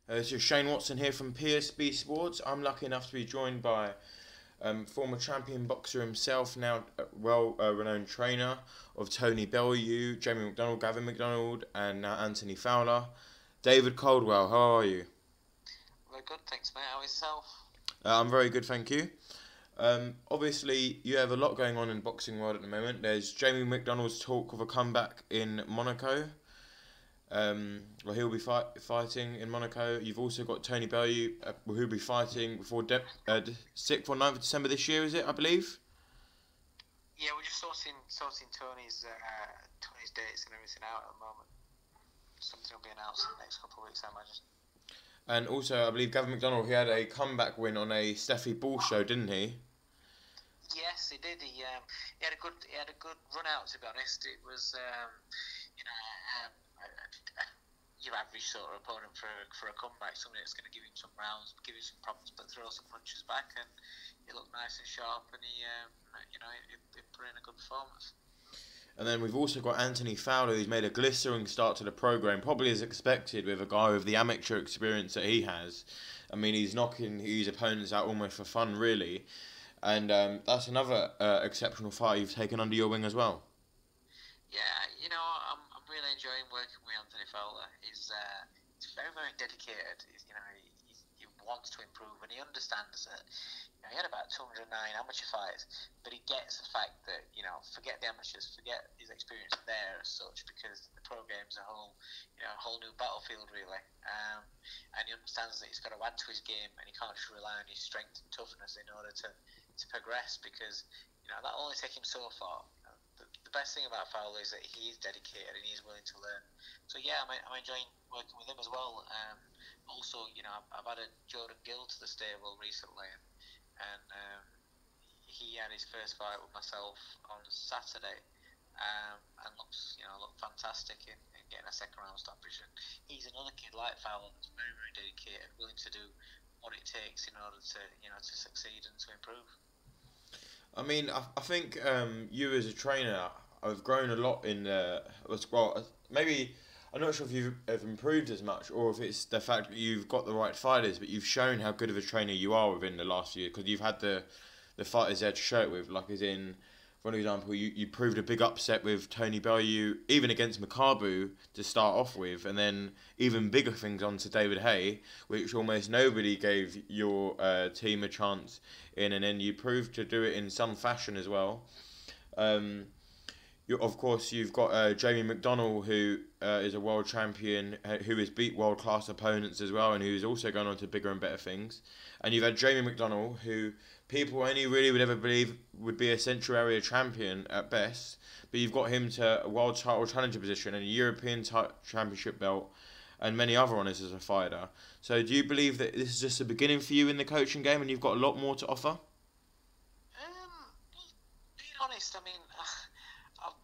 This is Shane Watson here from PSB Sports. I'm lucky enough to be joined by former champion boxer himself, now well-renowned trainer of Tony Bellew, Jamie McDonald, Gavin McDonald, and now Anthony Fowler. David Coldwell, how are you? Very good, thanks, mate. How is yourself? I'm very good, thank you. Obviously, you have a lot going on in the boxing world at the moment. There's Jamie McDonald's talk of a comeback in Monaco. Well, he'll be fighting in Monaco. You've also got Tony Bellew, who'll be fighting before 6th or 9th of December this year, is it, I believe? Yeah, we're just sorting Tony's dates and everything out at the moment. Something will be announced in the next couple of weeks, I imagine. And also, I believe Gavin McDonald, he had a comeback win on a Steffi Ball show, didn't he? Yes, he did. He had a good run out. To be honest, it was your average sort of opponent for a comeback. Somebody that's going to give him some rounds, give him some problems, but throw some punches back, and he looked nice and sharp, and he put in a good performance. And then we've also got Anthony Fowler, who's made a glistering start to the programme, probably as expected with a guy with the amateur experience that he has. I mean, he's knocking his opponents out almost for fun, really. And that's another exceptional fight you've taken under your wing as well. Yeah, I'm really enjoying working with Anthony Fowler. He's very, very dedicated. He wants to improve, and he understands that. He had about 209 amateur fights, but he gets the fact that, forget the amateurs, forget his experience there as such, because the pro game's a whole new battlefield, really. And he understands that he's got to add to his game, and he can't just rely on his strength and toughness in order to progress, because, that'll only take him so far. The best thing about Fowler is that he's dedicated and he's willing to learn. So yeah, I'm enjoying working with him as well. Also, I've added Jordan Gill to the stable recently, and he had his first fight with myself on Saturday, and looked fantastic in getting a second round stoppage. And he's another kid like Fowler that's very, very dedicated, willing to do what it takes in order to to succeed and to improve. I mean, I think you as a trainer have grown a lot in maybe I'm not sure if you have improved as much, or if it's the fact that you've got the right fighters, but you've shown how good of a trainer you are within the last year, because you've had the fighters there to show it with. Like, as in, for an example, you proved a big upset with Tony Bellew, even against Makabu to start off with, and then even bigger things on to David Haye, which almost nobody gave your team a chance in, and then you proved to do it in some fashion as well. Of course, you've got Jamie McDonald, who is a world champion, who has beat world-class opponents as well, and who's also gone on to bigger and better things. And you've had Jamie McDonald, who people only really would ever believe would be a Central Area champion at best, but you've got him to a world title challenger position and a European championship belt, and many other honours as a fighter. So do you believe that this is just the beginning for you in the coaching game, and you've got a lot more to offer? Being honest, I mean, I've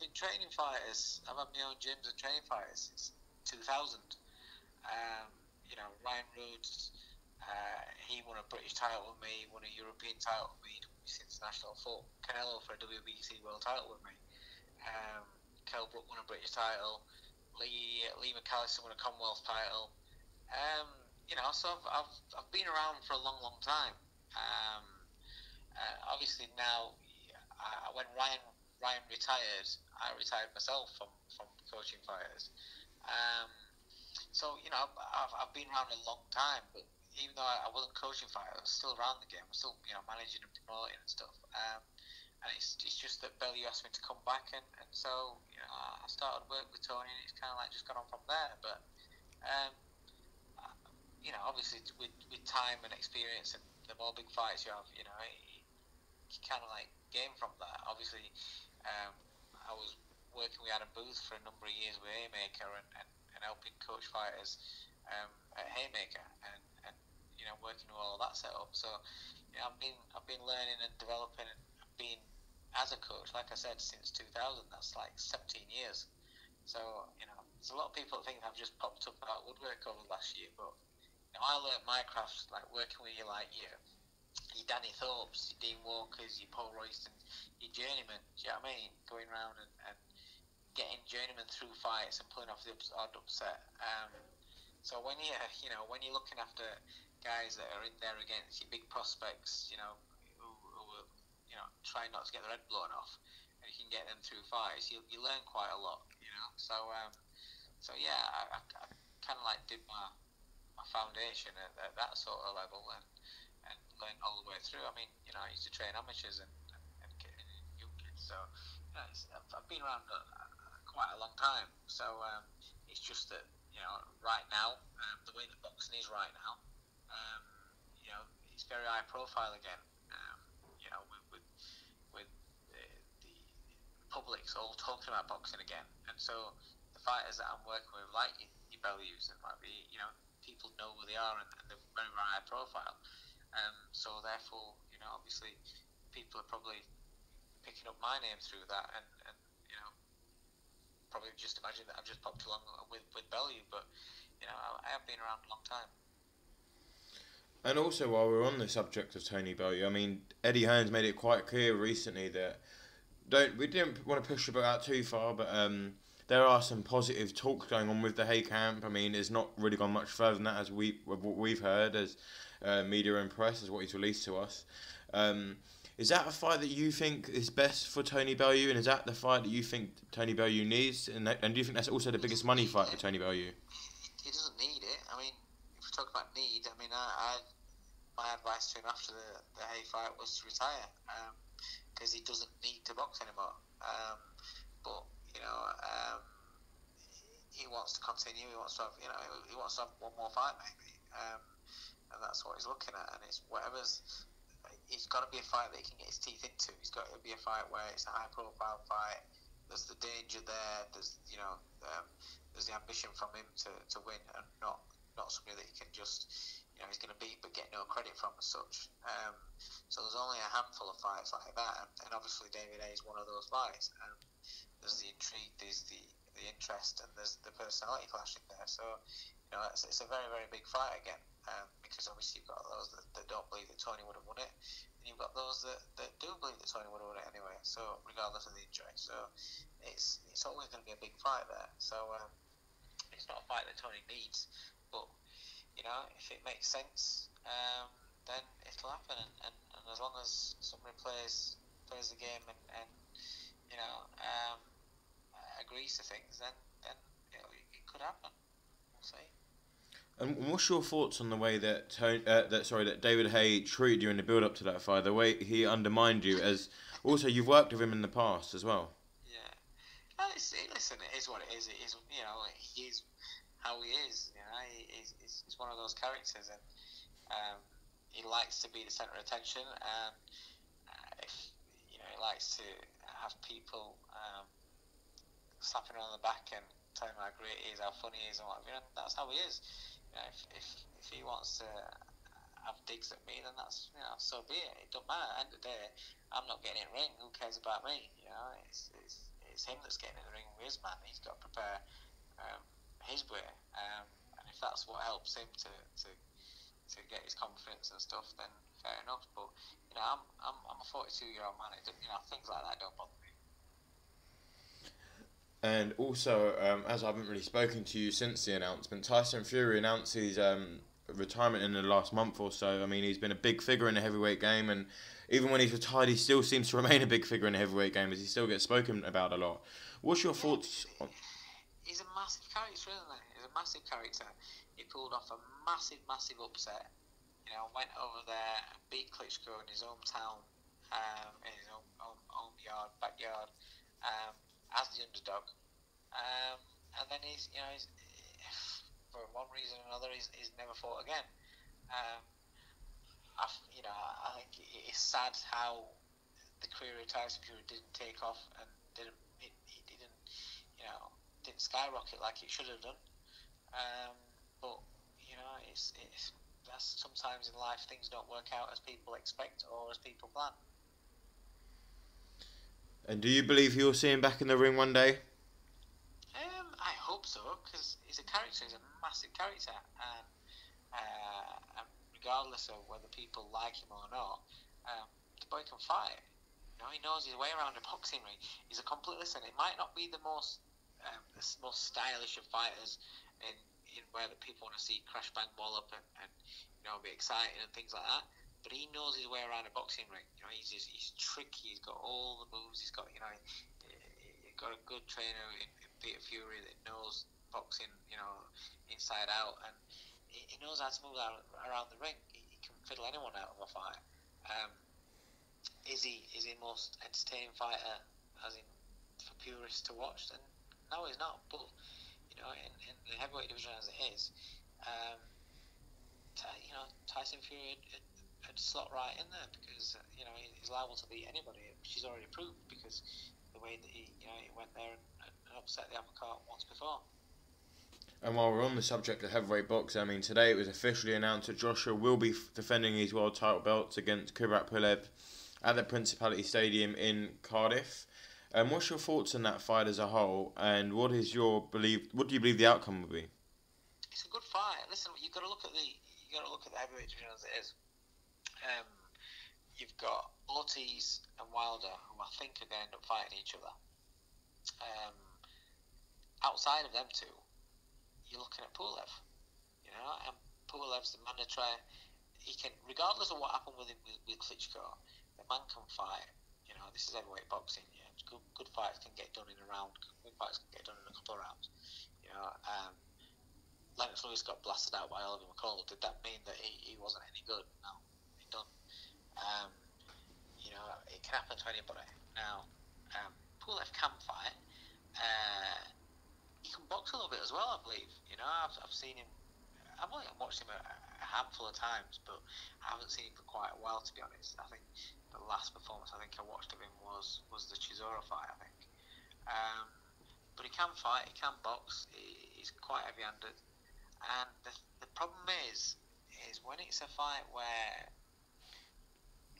been training fighters. I've had my own gyms and training fighters since 2000. Ryan Rhodes, he won a British title with me, won a European title with me, international. Fought Canelo for a WBC world title with me. Kell Brook won a British title. Lee McAllister won a Commonwealth title. So I've been around for a long, long time. Obviously now, when Ryan retired, I retired myself from coaching fighters. I've been around a long time, but even though I wasn't coaching fighters, I was still around the game. I was still managing and promoting and stuff. And it's just that Bellew asked me to come back, and so I started work with Tony, and it's kind of like just gone on from there. But obviously with time and experience, and the more big fights you have, you kind of like gain from that. Obviously, I was working with Adam Booth for a number of years with Haymaker, and helping coach fighters at Haymaker, and working with all of that setup. So I've been learning and developing, and being as a coach, like I said, since 2000. That's like 17 years. So there's a lot of people that think I've just popped up out woodwork over the last year, but I learnt my craft like working with you, like your Danny Thorpes, your Dean Walkers, your Paul Royston, your journeyman. Do you know what I mean? Going around and getting journeymen through fights and pulling off the odd upset. So when when you're looking after guys that are in there against your big prospects, who will, try not to get their head blown off, and you can get them through fights, you learn quite a lot, So yeah, I kind of like did my foundation at that sort of level, and learned all the way through. I mean, I used to train amateurs and young kids, so I've been around quite a long time. So it's just that right now, the way that boxing is right now, um, it's very high profile again. With the public's all talking about boxing again, and so the fighters that I'm working with, like your Bellew'S, and might be, people know who they are, and they're very, very high profile. So therefore, obviously, people are probably picking up my name through that, and probably just imagine that I've just popped along with Bellew, but I have been around a long time. And also, while we're on the subject of Tony Bellew, I mean, Eddie Hearn's made it quite clear recently that we didn't want to push the boat out too far, but there are some positive talks going on with the Haye camp. I mean, it's not really gone much further than that, as what we've heard as media and press, as what he's released to us. Is that a fight that you think is best for Tony Bellew, and is that the fight that you think Tony Bellew needs? And do you think that's also the biggest money fight for Tony Bellew? He doesn't need it. I mean, if we talk about need, I mean, my advice to him after the Haye fight was to retire, because he doesn't need to box anymore. But he wants to continue. He wants to have, he wants to have one more fight maybe, and that's what he's looking at. And it's whatever's. It's got to be a fight that he can get his teeth into. It's got to be a fight where it's a high-profile fight. There's the danger there. There's there's the ambition from him to win, and not somebody that he can just he's going to beat but get no credit from as such. So there's only a handful of fights like that, and obviously David Haye is one of those fights. There's the intrigue, there's the interest, and there's the personality clash in there. So it's a very, very big fight again, because obviously you've got those that don't believe that Tony would have won it, and you've got those that do believe that Tony would have won it anyway. So regardless of the injury, so it's always going to be a big fight there. So it's not a fight that Tony needs, but if it makes sense, then it'll happen, and as long as somebody plays the game and agrees to things, then it could happen. We'll see. And what's your thoughts on the way that that David Haye treated you in the build-up to that fight? The way he undermined you, as also you've worked with him in the past as well. Yeah, listen, it is what it is. It is, he is how he is. He's one of those characters, and he likes to be the centre of attention, and if he likes to have people slapping him on the back and telling him how great he is, how funny he is, and whatever. That's how he is. If he wants to have digs at me, then that's so be it. It don't matter. At the end of the day, I'm not getting in the ring. Who cares about me? It's him that's getting in the ring with his man. He's got to prepare his way, and if that's what helps him to get his confidence and stuff, then fair enough. But I'm a 42-year-old man. Things like that don't bother me. And also, as I haven't really spoken to you since the announcement, Tyson Fury announced his retirement in the last month or so. I mean, he's been a big figure in the heavyweight game, and even when he's retired, he still seems to remain a big figure in the heavyweight game, as he still gets spoken about a lot. What's your thoughts on... He's a massive character, isn't he? He's a massive character. He pulled off a massive, massive upset. Went over there and beat Klitschko in his hometown, in his home backyard, as the underdog. And then he's for one reason or another, he's never fought again. I think it's sad how the career of Tyson Fury didn't take off and didn't skyrocket like it should have done. But it's that's sometimes in life things don't work out as people expect or as people plan. And do you believe you'll see him back in the ring one day? I hope so, because he's a character. He's a massive character, and regardless of whether people like him or not, the boy can fight. He knows his way around a boxing ring. He's a complete. Listen, it might not be the most stylish of fighters in in where that people want to see crash bang wallop and be exciting and things like that. But he knows his way around a boxing ring. He's tricky. He's got all the moves. He's got he's got a good trainer in Peter Fury that knows boxing, inside out, and he knows how to move around the ring. He can fiddle anyone out of a fight. Is he the most entertaining fighter, as in for purists to watch? Then no, he's not. But in the heavyweight division as it is, Tyson Fury had slot right in there because he's liable to beat anybody, which he's already proved because the way that he went there and upset the apple cart once before. And while we're on the subject of heavyweight boxing, I mean, today it was officially announced that Joshua will be defending his world title belts against Kubrat Pulev at the Principality Stadium in Cardiff. What's your thoughts on that fight as a whole, and what do you believe the outcome will be? It's a good fight. Listen, you got to look at the heavyweight division as it is. You've got Ortiz and Wilder, who I think are going to end up fighting each other. Outside of them two, you're looking at Pulev, and Pulev's the mandatory. He can, regardless of what happened with him with Klitschko, the man can fight. This is heavyweight boxing. Good fights can get done in a round. Good fights can get done in a couple of rounds. Lennox Lewis got blasted out by Oliver McCall. Did that mean that he wasn't any good? No, he done. It can happen to anybody. Now, Pulev can fight. He can box a little bit as well, I believe. I've seen him. I've only watched him a handful of times, but I haven't seen him for quite a while, to be honest. I think the last performance I watched of him was the Chisora fight, I think. But he can fight, he can box, he's quite heavy-handed. And the problem is when it's a fight where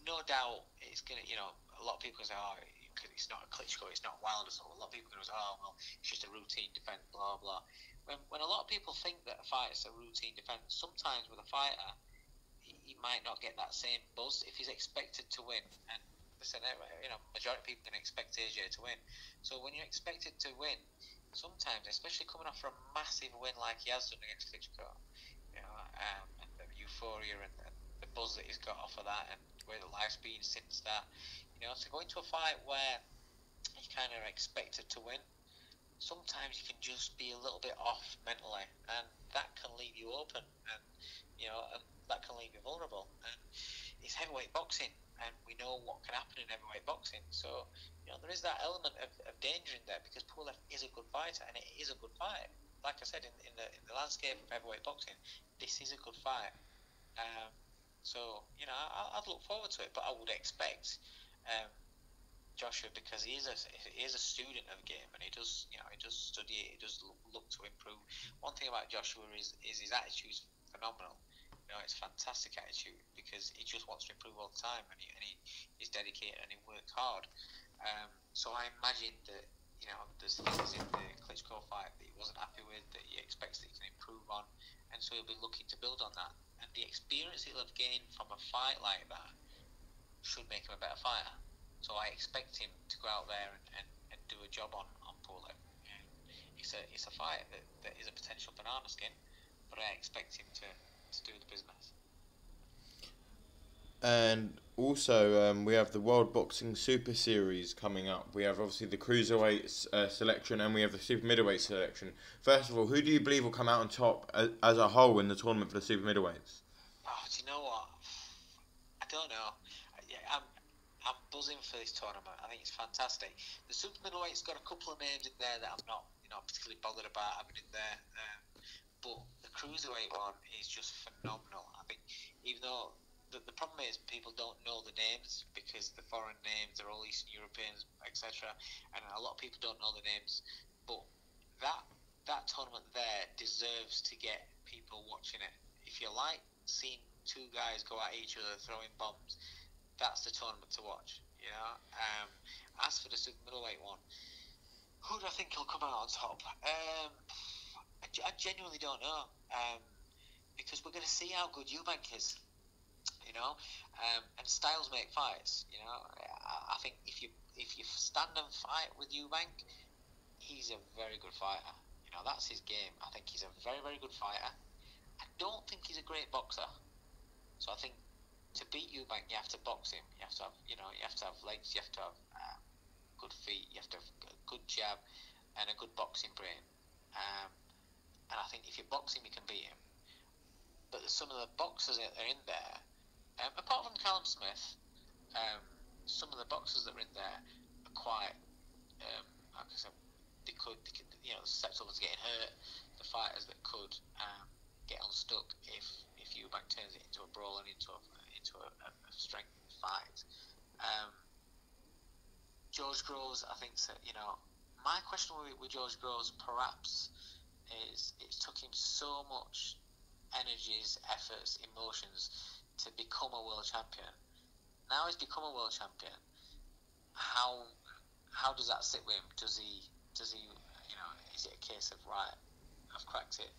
no doubt it's going to, a lot of people say, it's not a Klitschko, it's not Wilder, so a lot of people are going to say, it's just a routine defence, blah, blah. When a lot of people think that a fight is a routine defence, sometimes with a fighter, he might not get that same buzz if he's expected to win. And listen, majority of people can expect AJ to win. So when you're expected to win, sometimes, especially coming off from a massive win like he has done against Klitschko, and the euphoria and the buzz that he's got off of that, and where the life's been since that, to go into a fight where you kind of expected to win, sometimes you can just be a little bit off mentally, and that can leave you open, and and that can leave you vulnerable. And it's heavyweight boxing, and we know what can happen in heavyweight boxing. So there is that element of danger in there, because Pulev is a good fighter, and it is a good fight. Like I said, in the landscape of heavyweight boxing, this is a good fight. So I'd look forward to it, but I would expect Joshua, because he is a student of the game, and he does study it, he does look to improve. One thing about Joshua is his attitude's phenomenal. It's a fantastic attitude, because he just wants to improve all the time, and he's dedicated and he works hard. So I imagine that there's things in the Klitschko fight that he wasn't happy with, that he expects that he can improve on, and so he'll be looking to build on that. And the experience he'll have gained from a fight like that should make him a better fighter. So I expect him to go out there and do a job on Pulev. It's a fight that is a potential banana skin, but I expect him to do the business. And also, we have the World Boxing Super Series coming up. We have obviously the cruiserweight selection, and we have the super middleweight selection. First of all, who do you believe will come out on top as a whole in the tournament for the super middleweights? Oh, do you know what? I don't know. I'm buzzing for this tournament. I think it's fantastic. The super middleweight's got a couple of names in there that I'm not, particularly bothered about having in there. But the cruiserweight one is just phenomenal. I think, even though the problem is people don't know the names, because the foreign names are all Eastern Europeans, etc., and a lot of people don't know the names. But that tournament there deserves to get people watching it. If you like seeing two guys go at each other throwing bombs, that's the tournament to watch. As for the super middleweight one, who do I think will come out on top? I genuinely don't know, because we're going to see how good Eubank is. And styles make fights. I think if you stand and fight with Eubank, he's a very good fighter. that's his game. I think he's a very, very good fighter. I don't think he's a great boxer. So I think to beat Eubank, you have to box him. You have to have, you have to have legs. You have to have good feet. You have to have a good jab and a good boxing brain. And I think if you box him, you can beat him. But some of the boxers that are in there, apart from Callum Smith, some of the boxers that are in there are quite, like I said, they could susceptible to getting hurt. The fighters that could get unstuck if Eubank turns it into a brawl and into a strength fight. George Groves, I think, my question with George Groves perhaps is it's took him so much energies, efforts, emotions to become a world champion. Now he's become a world champion. How does that sit with him? Does he is it a case of, right, I've cracked it,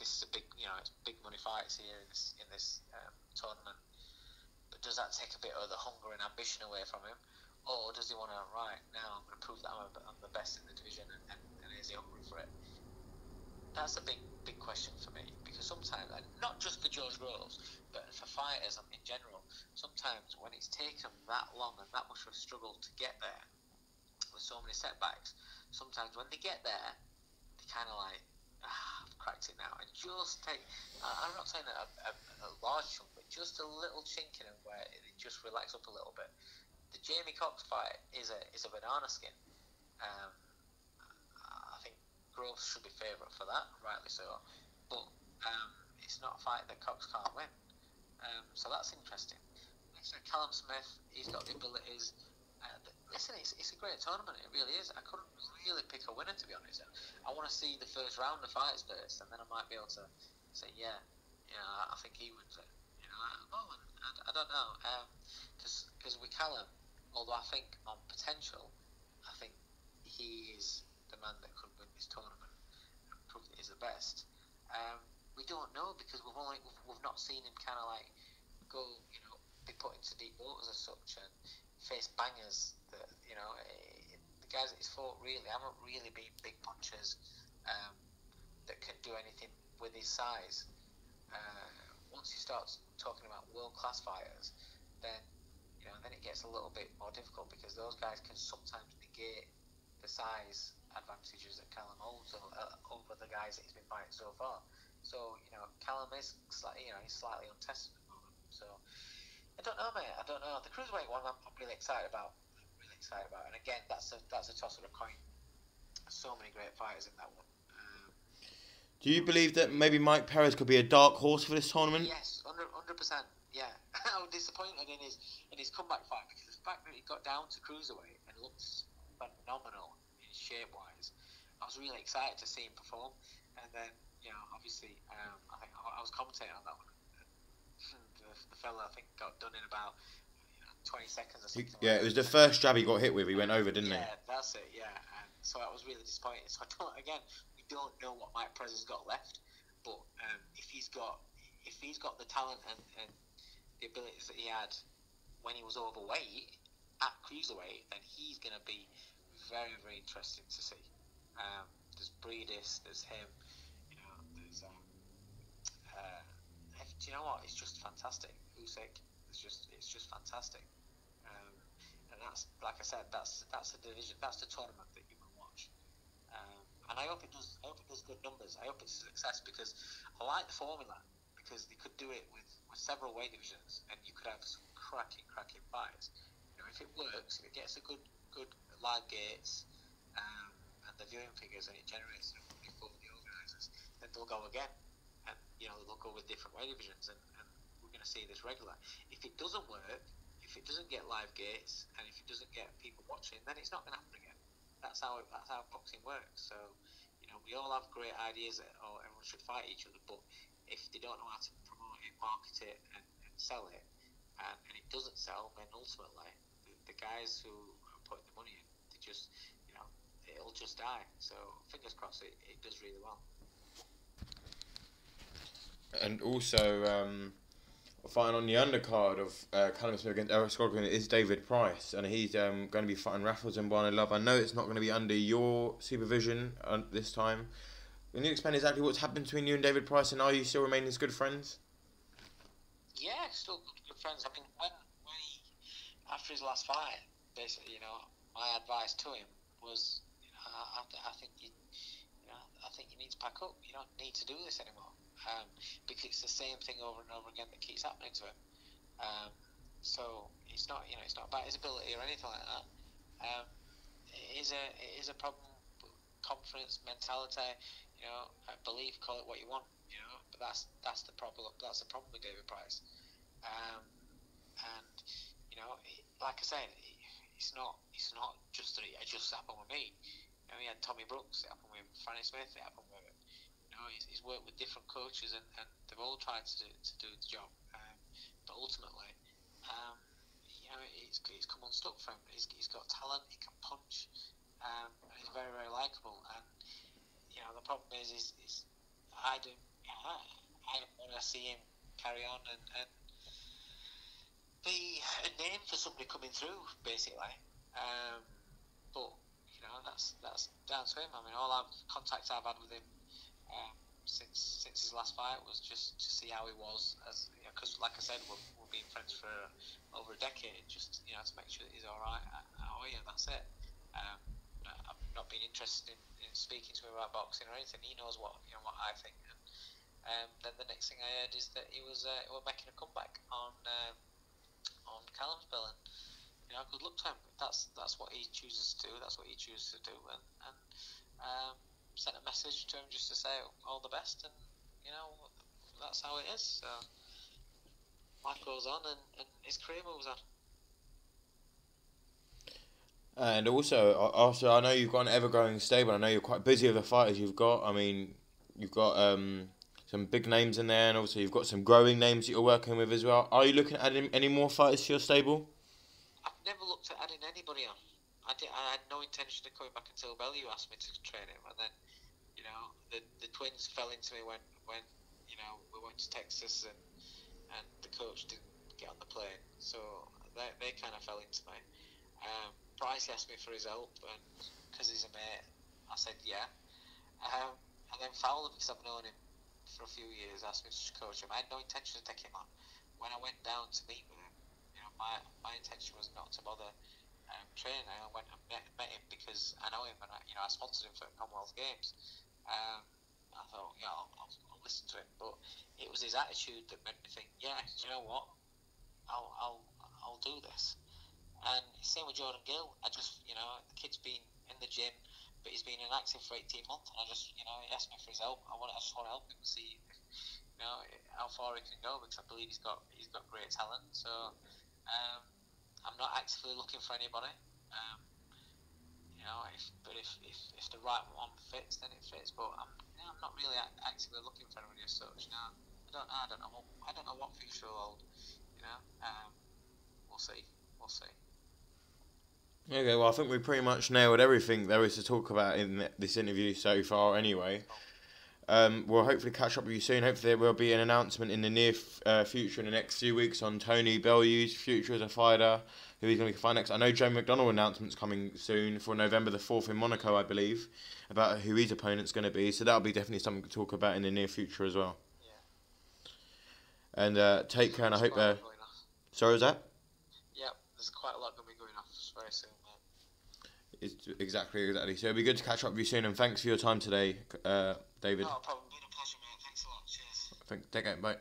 this is a big, it's big money fights here in this tournament, but does that take a bit of the hunger and ambition away from him, or does he want to, right, now I'm going to prove that I'm the best in the division, and is he hungry for it? That's a big question for me, because sometimes, and not just for George Groves, but for fighters in general, sometimes when it's taken that long and that much of a struggle to get there, with so many setbacks, sometimes when they get there, they kind of like, I've cracked it now, and just take, I'm not saying a large chunk, but just a little chink in them where it just relax up a little bit. The Jamie Cox fight is a banana skin. I think Groves should be favourite for that, rightly so, but it's not a fight that Cox can't win. So that's interesting. Next to Callum Smith, he's got the abilities. Listen, it's a great tournament, it really is. I couldn't really pick a winner, to be honest. I want to see the first round of fights first, and then I might be able to say, I think he would, I don't know, because with Callum, although I think on potential, I think he is the man that could win this tournament and prove that he's the best. We don't know, because we've not seen him kind of like go, be put into deep waters as such and face bangers that, the guys that he's fought really haven't really been big punchers that can do anything with his size. Once he starts talking about world-class fighters, then it gets a little bit more difficult, because those guys can sometimes negate the size advantages that Callum holds over the guys that he's been fighting so far. So, Callum is slightly, he's slightly untested at the moment. So, I don't know, mate. I don't know. The cruiserweight one, I'm really excited about. And again, that's a toss of a coin. So many great fighters in that one. Do you believe that maybe Mike Perez could be a dark horse for this tournament? Yes, 100%. Yeah, I was disappointed in his comeback fight, because the fact that he got down to cruiserweight and looks phenomenal in shape wise, I was really excited to see him perform. And then, obviously, I think I was commentating on that one. The fella, I think, got done in about 20 seconds or something. Yeah, it was the first jab he got hit with. He went over, didn't he? Yeah, that's it. Yeah, and so I was really disappointed. So we don't know what Mike Perez has got left, but if he's got the talent and the abilities that he had when he was overweight at cruiserweight, then he's going to be very, very interesting to see. There's Breedis, there's him, there's do you know what? It's just fantastic. Usyk, it's just fantastic. And that's, like I said, that's the division, that's the tournament that you can watch. And I hope it does good numbers. I hope it's a success, because I like the formula, because they could do it with several weight divisions, and you could have some cracking fights. If it works, if it gets a good live gates, and the viewing figures, and it generates money for the organisers, then they'll go again, and they'll go with different weight divisions, and we're going to see this regular. If it doesn't work, if it doesn't get live gates, and if it doesn't get people watching, then it's not going to happen again. That's how boxing works. So, we all have great ideas that everyone should fight each other, but if they don't know how to promote it, market it, and sell it, and it doesn't sell, then ultimately the guys who are putting the money in, they just, it'll just die. So fingers crossed it does really well. And also, fighting on the undercard of Callum Smith against Eric Scogren is David Price, and he's going to be fighting Raffles and Barney Love. I know it's not going to be under your supervision this time. Can you explain exactly what's happened between you and David Price, and are you still remaining as good friends? Yeah, still good friends. I mean, when he, after his last fight, basically, my advice to him was, I think I think you need to pack up. You don't need to do this anymore, because it's the same thing over and over again that keeps happening to him. So it's not, it's not about his ability or anything like that. It is a problem. Confidence, mentality, belief, call it what you want, but that's the problem. That's the problem with David Price. And like I said, it's not just that it just happened with me. He had Tommy Brooks, it happened with Franny Smith, it happened with he's worked with different coaches, and they've all tried to do the job. But ultimately, it's come unstuck for him. He's got talent, he can punch, and he's very, very likeable. And the problem is I don't want to see him carry on and be a name for somebody coming through, basically. But that's down to him. I mean, all our contacts I've had with him since his last fight was just to see how he was, as because like I said, we've been friends for over a decade, just to make sure that he's all right. That's it. I've not been interested in speaking to him about boxing or anything. He knows what I think. And then the next thing I heard is that he was making a comeback on Callum's bill, and good luck to him. That's what he chooses to do. That's what he chooses to do, and sent a message to him just to say all the best, and that's how it is. So life goes on, and his career moves on. And also, I know you've got an ever-growing stable. I know you're quite busy with the fighters you've got. I mean, you've got some big names in there, and also you've got some growing names that you're working with as well. Are you looking at adding any more fighters to your stable? I've never looked at adding anybody on. I had no intention of coming back until Bellew'S asked me to train him, and then the twins fell into me when we went to Texas, and the coach didn't get on the plane, so they kind of fell into me. Price asked me for his help, and because he's a mate, I said yeah. And then Fowler, because I've known him for a few years, asked me to coach him. I had no intention of taking him on. When I went down to meet with him, my intention was not to bother training. I went and met him because I know him, and I sponsored him for Coldwell Games. I thought, I'll listen to him, but it was his attitude that made me think, yeah, you know what, I'll do this. And same with Jordan Gill. I just, the kid's been in the gym, but he's been inactive for 18 months, and I just, he asked me for his help. I just want to help him see, how far he can go, because I believe he's got great talent. So, I'm not actively looking for anybody. If the right one fits, then it fits. But I'm not really actively looking for anybody as such. No, I don't know what future will hold. We'll see. Okay, well, I think we pretty much nailed everything there is to talk about in this interview so far anyway. We'll hopefully catch up with you soon. Hopefully there will be an announcement in the near future, in the next few weeks, on Tony Bellew'S' future as a fighter, who he's going to fight next. I know Joe McDonnell announcement's coming soon for November the 4th in Monaco, I believe, about who his opponent's going to be. So that'll be definitely something to talk about in the near future as well. Yeah. And take care, and I hope... sorry, was that? Yeah, there's quite a lot going to be going off very soon, man. It's exactly. So it'll be good to catch up with you soon, and thanks for your time today, David. No problem. Been a pleasure, mate. Thanks a lot. Cheers. Take care. Bye.